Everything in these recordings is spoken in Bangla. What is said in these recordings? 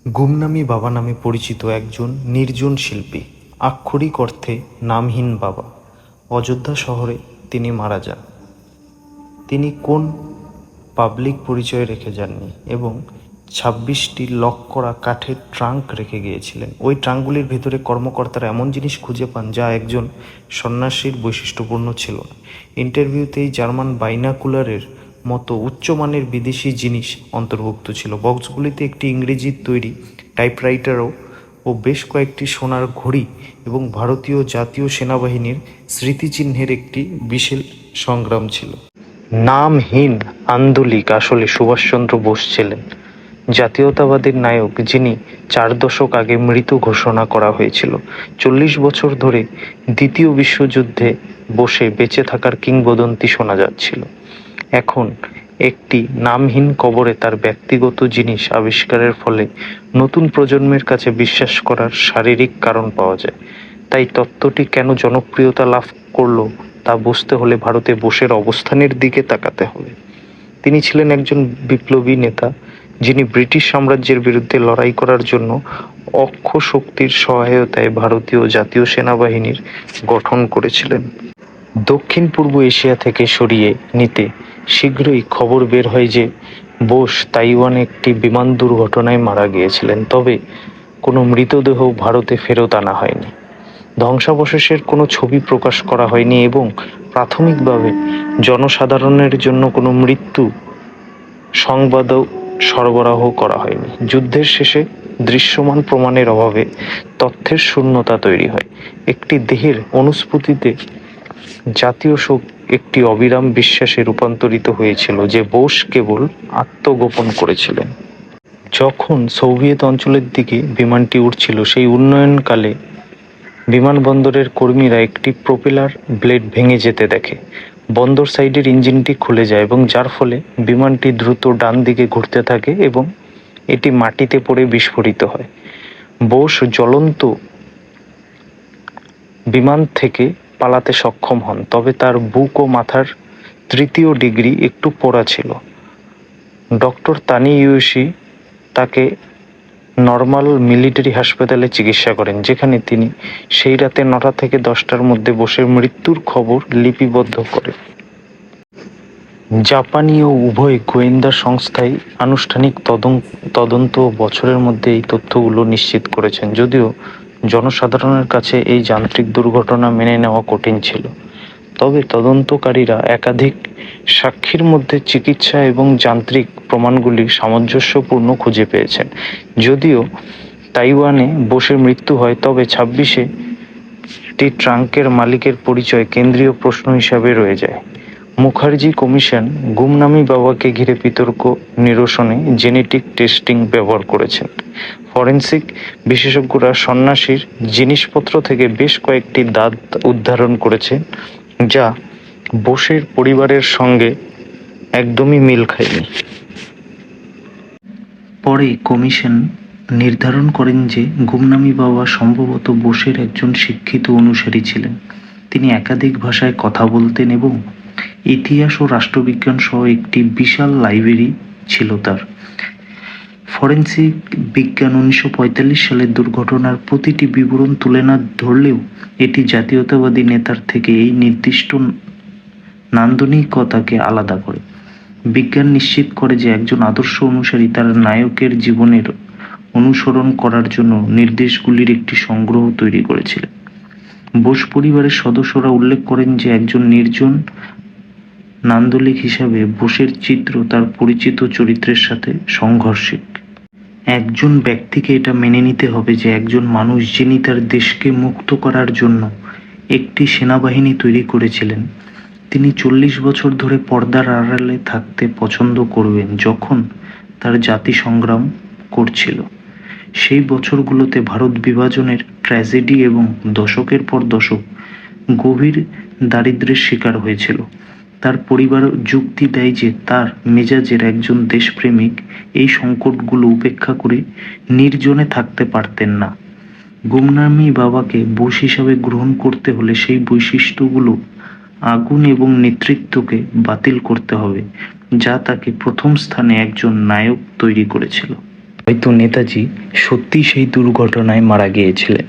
গুমনামি বাবা নামে পরিচিত একজন নির্জন শিল্পী, আক্ষরিক অর্থে নামহীন বাবা। অযোধ্যা শহরে তিনি মারা যান। তিনি কোন পাবলিক পরিচয় রেখে যাননি এবং ২৬টি লক করা কাঠের ট্রাঙ্ক রেখে গিয়েছিলেন। ওই ট্রাঙ্কগুলির ভেতরে কর্মকর্তারা এমন জিনিস খুঁজে পান যা একজন সন্ন্যাসীর বৈশিষ্ট্যপূর্ণ ছিল না। ইন্টারভিউতেই জার্মান বাইনাকুলারের মতো উচ্চমানের বিদেশি জিনিস অন্তর্ভুক্ত ছিল। বক্সগুলিতে একটি ইংরেজির তৈরি টাইপরাইটারও ও বেশ কয়েকটি সোনার ঘড়ি এবং ভারতীয় জাতীয় সেনাবাহিনীর স্মৃতিচিহ্নের একটি বিশাল সংগ্রাম ছিল। নামহীন আন্দোলিক আসলে সুভাষচন্দ্র বোস ছিলেন, জাতীয়তাবাদের নায়ক যিনি ৪ দশক আগে মৃত ঘোষণা করা হয়েছিল। ৪০ বছর ধরে দ্বিতীয় বিশ্বযুদ্ধে বসে বেঁচে থাকার কিংবদন্তি শোনা যাচ্ছিল। এখন একটি নামহীন কবরে তার ব্যক্তিগত জিনিস আবিষ্কারের ফলে নতুন প্রজন্মের কাছে বিশ্বাস করার শারীরিক কারণ পাওয়া যায়। তাই তত্ত্বটি কেন জনপ্রিয়তা লাভ করলো তা বুঝতে হলে ভারতে বোসের অবস্থানের দিকে তাকাতে হবে। তিনি ছিলেন একজন বিপ্লবী নেতা যিনি ব্রিটিশ সাম্রাজ্যের বিরুদ্ধে লড়াই করার জন্য অক্ষ শক্তির সহায়তায় ভারতীয় জাতীয় সেনাবাহিনীর গঠন করেছিলেন। দক্ষিণ পূর্ব এশিয়া থেকে সরিয়ে নিতে শীঘ্রই খবর বের হয় যে বোস তাইওয়ানে একটি বিমান দুর্ঘটনায় মারা গিয়েছিলেন, তবে কোনো মৃতদেহ ভারতে ফেরত আনা হয়নি। ধ্বংসাবশেষের কোনো ছবি প্রকাশ করা হয়নি এবং প্রাথমিকভাবে জনসাধারণের জন্য কোনো মৃত্যু সংবাদও সরবরাহ করা হয়নি। যুদ্ধের শেষে দৃশ্যমান প্রমাণের অভাবে তথ্যের শূন্যতা তৈরি হয়। একটি দেহের অনুস্ফূর্তিতে জাতীয় শোক একটি অবিরাম বিশ্বাসে রূপান্তরিত হয়েছিল যে বোস কেবল আত্মগোপন করেছিলেন। যখন সোভিয়েত অঞ্চলের দিকে বিমানটি উড়ছিল, সেই উন্নয়নকালে বিমানবন্দরের কর্মীরা একটি প্রোপেলার ব্লেড ভেঙে যেতে দেখে। বন্দর সাইডের ইঞ্জিনটি খুলে যায় এবং যার ফলে বিমানটি দ্রুত ডান দিকে ঘুরতে থাকে এবং এটি মাটিতে পড়ে বিস্ফোরিত হয়। বোস জ্বলন্ত বিমান থেকে পালাতে সক্ষম হন, তবে তার বুক ও মাথার ৩য় ডিগ্রি একটু পোড়া ছিল। ডক্টর তানিইয়োশি তাকে নরমাল মিলিটারি হাসপাতালে চিকিৎসা করেন, যেখানে তিনি সেই রাতে ৯টা থেকে ১০টার মধ্যে বোসের মৃত্যুর খবর লিপিবদ্ধ করে। জাপানি ও উভয় গোয়েন্দা সংস্থাই আনুষ্ঠানিক তদন্ত ও বছরের মধ্যে এই তথ্যগুলো নিশ্চিত করেছেন, যদিও জনসাধারণের কাছে এই যান্ত্রিক দুর্ঘটনা মেনে নেওয়া কঠিন ছিল। তবে তদন্তকারীরা একাধিক সাক্ষীর মধ্যে চিকিৎসা এবং যান্ত্রিক প্রমাণগুলি সামঞ্জস্যপূর্ণ খুঁজে পেয়েছেন। যদিও তাইওয়ানে বোসের মৃত্যু হয়, তবে ২৬টি ট্রাঙ্কের মালিকের পরিচয় কেন্দ্রীয় প্রশ্ন হিসাবে রয়ে যায়। মুখার্জি কমিশন গুমনামি বাবাকে ঘিরে বিতর্ক নিরসনে জেনেটিক টেস্টিং ব্যবহার করেছেন। ফরেনসিক বিশেষজ্ঞরা সন্ন্যাসীর জিনিসপত্র থেকে বেশ কয়েকটি দাঁত উদ্ধার করেছেন যা বোসের পরিবারের সঙ্গে একদমই মিল খায়নি। পরে কমিশন নির্ধারণ করেন যে গুমনামি বাবা সম্ভবত বোসের একজন শিক্ষিত অনুসারী ছিলেন। তিনি একাধিক ভাষায় কথা বলতেন এবং ইতিহাস ও রাষ্ট্রবিজ্ঞান সহ একটি বিশাল লাইব্রেরি ছিল তার। ফরেনসিক বিজ্ঞান ১৯৪৫ সালের দুর্ঘটনার প্রতিটি বিবরণ তুলে না ধরলেও এটি জাতীয়তাবাদী নেতার থেকে এই নির্দিষ্ট নান্দনিকতাকে আলাদা করে। বিজ্ঞান নিশ্চিত করে যে একজন আদর্শ অনুসারী তার নায়কের জীবনের অনুসরণ করার জন্য নির্দেশগুলির একটি সংগ্রহ তৈরি করেছিলেন। বোস পরিবারের সদস্যরা উল্লেখ করেন যে একজন নির্জন নান্দনিক হিসাবে বোসের চিত্র তার পরিচিত চরিত্রের সাথে সংঘর্ষিক। একজন ব্যক্তিকে এটা মেনে নিতে হবে যে একজন মানুষ যিনি তার দেশকে মুক্ত করার জন্য একটি সেনাবাহিনী তৈরি করেছিলেন, তিনি ৪০ বছর ধরে পর্দার আড়ালে থাকতে পছন্দ করবেন যখন তার জাতি সংগ্রাম করছিল। সেই বছরগুলোতে ভারত বিভাজনের ট্র্যাজেডি এবং দশকের পর দশক গভীর দারিদ্র্যের শিকার হয়েছিল। তার পরিবার যুক্তি দেয় যে তার মেজাজের একজন দেশপ্রেমিক এই সংকটগুলো উপেক্ষা করে নির্জনে থাকতে পারতেন না। গুমনামি বাবাকে বোস হিসাবে গ্রহণ করতে হলে সেই বৈশিষ্ট্যগুলো আগুন এবং নেতৃত্বকে বাতিল করতে হবে যা তাকে প্রথম স্থানে একজন নায়ক তৈরি করেছিল। হয়তো নেতাজি সত্যিই সেই দুর্ঘটনায় মারা গিয়েছিলেন,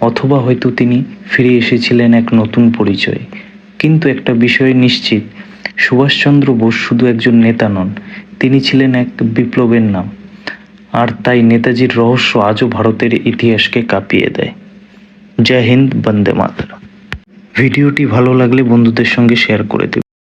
অথবা হয়তো তিনি ফিরে এসেছিলেন এক নতুন পরিচয়ে। কিন্তু একটা বিষয় নিশ্চিত, সুভাষচন্দ্র বোস শুধু একজন নেতা নন, তিনি ছিলেন এক বিপ্লবের নাম। আর তাই নেতাজির রহস্য আজও ভারতের ইতিহাসকে কাঁপিয়ে দেয়। জয় হিন্দ, বন্দে মাতরম। ভিডিওটি ভালো লাগলে বন্ধুদের সঙ্গে শেয়ার করে দেবেন।